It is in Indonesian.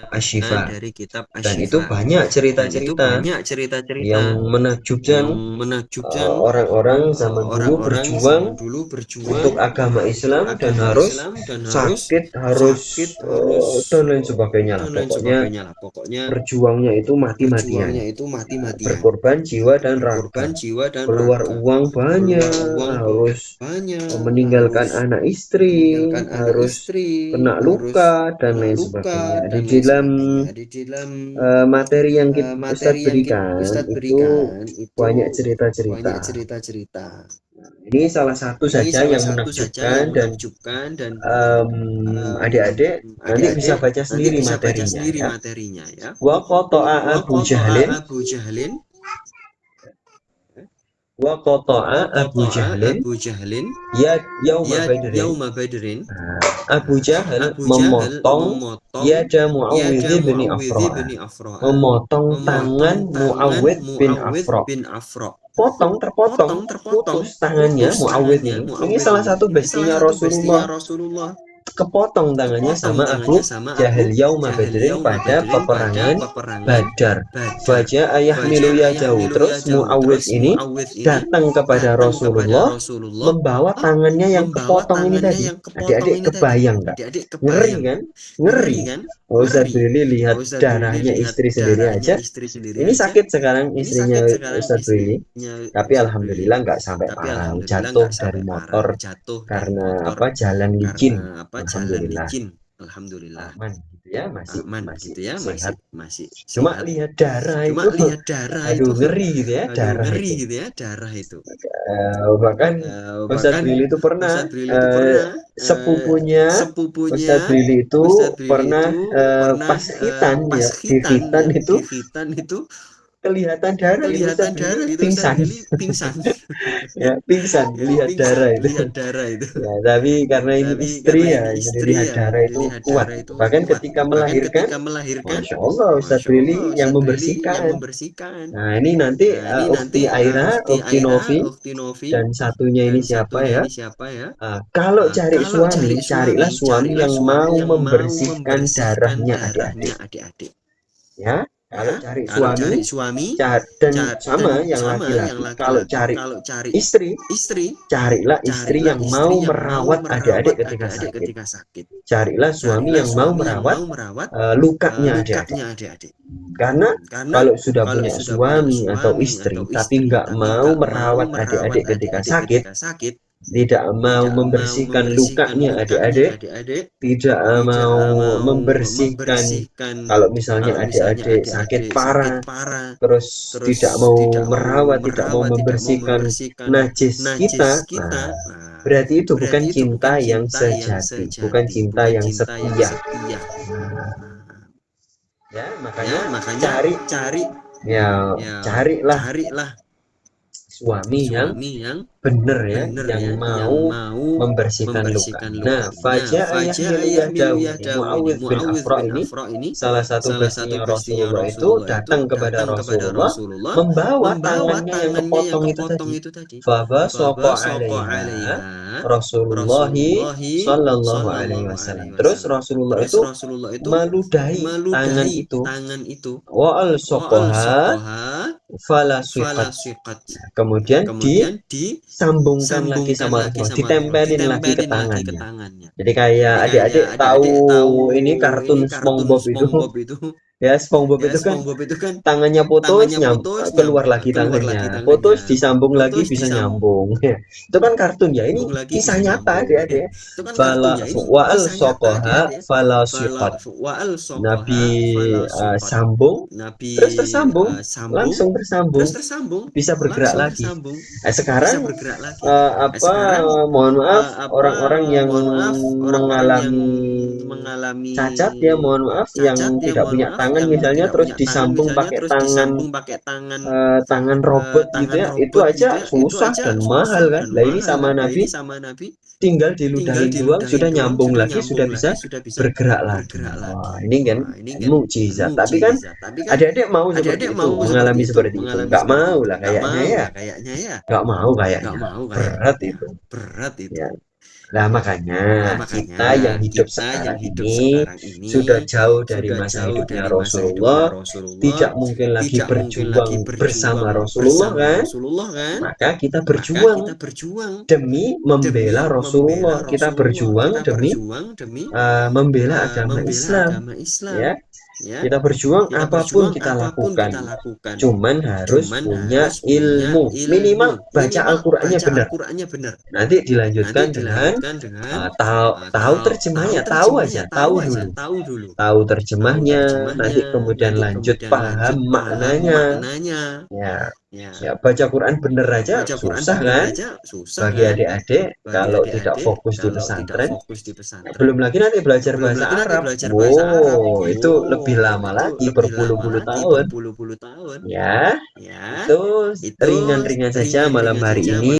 Asyifa. dari kitab Dan itu Asy-Syifa. banyak Dan itu cerita-cerita banyak cerita-cerita yang menakjubkan, yang menakjubkan. orang-orang zaman dulu Orang-orang berjuang zaman dulu berjuang untuk agama untuk Islam dan agama harus Islam dan harus sakit, harus sakit, harus dan lain sebagainya lah. dan lain Pokoknya sebagainya lah. Pokoknya berjuangnya itu mati-matian, berjuangnya itu mati-matian, berkorban jiwa dan raga, berkorban jiwa dan keluar raga, uang keluar banyak, uang harus banyak, meninggalkan harus anak istri, meninggalkan anak harus istri, kena harus luka dan kena lain luka sebagainya. Di dan lain dalam sebagainya. Di dalam materi yang Ustadz materi yang berikan Ustadz itu berikan itu banyak cerita-cerita. banyak cerita-cerita. Ini salah satu Ini saja salah yang satu saja menakjubkan, yang dan menakjubkan, dan adik-adik nanti bisa adik-adik baca nanti sendiri bisa baca materinya sendiri ya. materinya ya. Wa qata'a Wa Abu qata'a Jahlin, Abu Jahlin, wa qata'a wa Abu qata'a Jahlin Abu Jahlin ya yauma ya Badrin. yauma Badrin. Abu Jahal Abu Jahal memotong memotong yada Muawwidh yada bin Muawwidh Afra, bin Afra, memotong tangan memotong tangan Muawwidh bin Muawwidh Afra. bin Afra. Potong, terpotong, Terpotong, putus tangannya putus Muawwidh tangannya ini. Ini Muawwidh salah ini. satu Ini salah bestinya satu bestinya Rasulullah. Rasulullah. Kepotong tangannya Kepotong sama Abu tangannya sama Abu Jahal yauma Jahal Badrin yauma pada Badrin pada peperangan peperangan Badar. Badar. Faja ayah milu Faja ya ayah jauh. milu Terus ya jauh. Muawwidh Terus ini Muawwidh ini datang kepada datang kepada Rasulullah, Rasulullah, membawa tangannya yang membawa kepotong ini tangannya tadi. yang kepotong Adik-adik ini tadi. kebayang nggak? Adik-adik Ngeri kebayang kan? nggak? Ngeri. Ngeri kan? Ustadz Ngeri. Brili lihat Ustadz Brili darahnya lihat istri sendiri darahnya aja. istri sendiri Ini aja. sakit sekarang Ini istrinya sakit sekarang Ustadz Brili. istrinya Tapi Ustadz Brili. alhamdulillah nggak sampai Tapi parah. alhamdulillah Jatuh nggak dari sampai parah. motor Jatuh dari karena motor apa? Jalan licin. karena apa? Jalan Alhamdulillah licin. Alhamdulillah aman gitu ya, masih aman masih gitu ya, sehat. masih Cuma sehat. lihat darah Cuma itu, lihat darah aduh itu, ngeri gitu ya, aduh darah ngeri itu. gitu ya, darah itu. Bahkan Ustadz Bahkan Brili itu pernah, Ustadz Brili itu pernah, sepupunya sepupunya Ustadz Brili itu Ustadz Brili pernah, itu pernah pas khitan pas ya, di khitan khitan ya, itu di khitan itu kelihatan darah, itu kelihatan Ustadz Brili darah, itu Ustadz pingsan. Brili pingsan. Ya pingsan Ya lihat pingsan darah itu. lihat darah itu. Ya tapi Ya, karena ini tapi istri karena ya, ini jadi istri lihat ya, darah jadi itu lihat kuat darah gitu. itu Bahkan kuat. ketika Bahkan melahirkan, ketika melahirkan, Masya Allah Ustadz Masya Brili Allah yang Ustadz Brili yang membersihkan. membersihkan. Nah ini nanti Nah, ini nanti Ukti Aira, Ukti Ukti Aira, Novi, Ukti Novi, dan satunya ini dan siapa satunya ya? ini siapa ya? Kalau cari Kalau suami, cari carilah suami, suami carilah yang suami mau yang mau membersihkan membersihkan darahnya darahnya adik-adik. adik-adik. Ya, kalau Ya, cari kalau suami, cari suami, dan dan sama yang sama yang laki-laki, kalau laki-laki, cari kalau cari istri, istri, carilah istri carilah yang mau istri yang mau merawat adik-adik merawat ketika adik-adik sakit. ketika sakit. Carilah suami Carilah yang mau suami yang merawat mau merawat lukanya adik-adik. lukanya adik-adik. Karena Karena kalau sudah kalau punya sudah punya suami atau suami istri, atau tapi istri, nggak tapi mau nggak mau merawat merawat adik-adik ketika adik-adik sakit, ketika sakit, tidak mau tidak mau membersihkan membersihkan lukanya lukanya adik-adik, adik-adik, tidak tidak mau mau membersihkan membersihkan kalau misalnya kalau misalnya adik-adik sakit adik-adik sakit parah, parah, terus terus tidak mau tidak mau merawat, tidak mau merawat, tidak mau membersihkan membersihkan najis kita, najis nah, kita. Nah, berarti itu bukan berarti itu cinta bukan yang cinta yang sejati, bukan sejati, cinta bukan yang cinta yang setia. setia. Nah, Nah, ya ya makanya makanya cari, cari, ya ya carilah carilah suami yang suami yang bener ya, bener yang ya, yang mau mau membersihkan luka. membersihkan Nah, lukanya. Faja ayah Faja ayah Miluyah miluyah ini, dawu ini, Muawidh bin Muawidh Afra bin ini, Afra ini, salah satu salah satu bestinya bestinya Rasulullah itu, Rasulullah itu, datang kepada datang kepada Rasulullah, Rasulullah, membawa membawa tangannya yang tangannya yang kepotong itu kepotong tadi. itu tadi. Faba soko Faba soko alaiha alaiha Rasulullahi Rasulullahi Sallallahu Alaihi sallallahu Wasallam. alaihi Terus wasallam. Rasulullah Terus itu Rasulullah itu meludahi tangan meludahi itu, tangan itu, wa al wa sokoha alsaqaha falasiqat. falasiqat. Kemudian Kemudian disambungkan lagi disambungkan sama lagi Rasulullah, sama Rasulullah, ditempelin lagi ke ditempelin lagi ke tangannya. tangannya. Jadi kayak Jadi kayak adik-adik tahu adik-adik tahu ini ini kartun kartun SpongeBob itu, SpongeBob itu. ya SpongeBob Ya itu kan SpongeBob itu kan tangannya putus, tangannya putus, keluar lagi keluar lagi tangannya, putus tangannya, disambung lagi putus bisa nyambung. Ya, itu kan kartun ya, ini disambung lagi kisah bisa nyata nyambung. adik-adik. Itu kan Fala kartun ya, ini wa'al kisah nyata sokoha adik-adik. Fala falasiqat. wa'al Nabi sokoha fala suqat. sambung, Nabi terus tersambung, sambung, langsung terus tersambung, tersambung, bisa bergerak langsung lagi. tersambung, bisa Sekarang bergerak lagi. Sekarang mohon maaf orang-orang yang mohon maaf orang-orang yang mengalami mengalami cacat ya, mohon maaf, yang cacat ya, tidak mohon punya maaf, tangan yang misalnya, tidak terus punya tangan disambung misalnya, pakai terus tangan, disambung pakai tangan tangan robot gitu tangan ya, itu robot aja gitu ya, itu susah aja dan mahal susah kan. dan Lah ini mahal sama kan. Nah Nabi ini sama Nabi, tinggal tinggal diludahin doang, diludahin sudah doang, nyambung sudah lagi, sudah nyambung bisa lagi, sudah bisa bergerak lagi. bergerak Wah, lagi. ini kan Wah ini kan mukjizat. Tapi kan mukjizat. Tapi kan adik-adik mau seperti adik-adik itu, mau seperti mengalami itu, seperti itu? mengalami Nggak seperti mau itu? lah Nggak kayaknya mau ya, lah kayaknya ya, nggak mau nggak kayaknya, mau berat kayaknya ya, itu. berat itu. Ya, Nah, makanya kita yang hidup sekarang ini sudah jauh dari masa hidupnya Rasulullah, tidak mungkin lagi berjuang bersama Rasulullah kan? Maka kita berjuang demi membela Rasulullah, kita berjuang demi membela agama Islam, ya. Kita berjuang apapun kita lakukan, cuman harus punya ilmu, minimal baca Al-Qur'annya benar. Nanti dilanjutkan dengan tahu terjemahnya, tahu aja, tahu dulu, tahu terjemahnya, nanti kemudian lanjut paham maknanya. Ya, baca Quran bener aja susah kan? Bagi adik-adik kalau tidak fokus di pesantren, belum lagi nanti belajar bahasa Arab. Wow, itu lebih lama lagi, berpuluh-puluh tahun. Ya, itu ringan-ringan saja malam hari ini.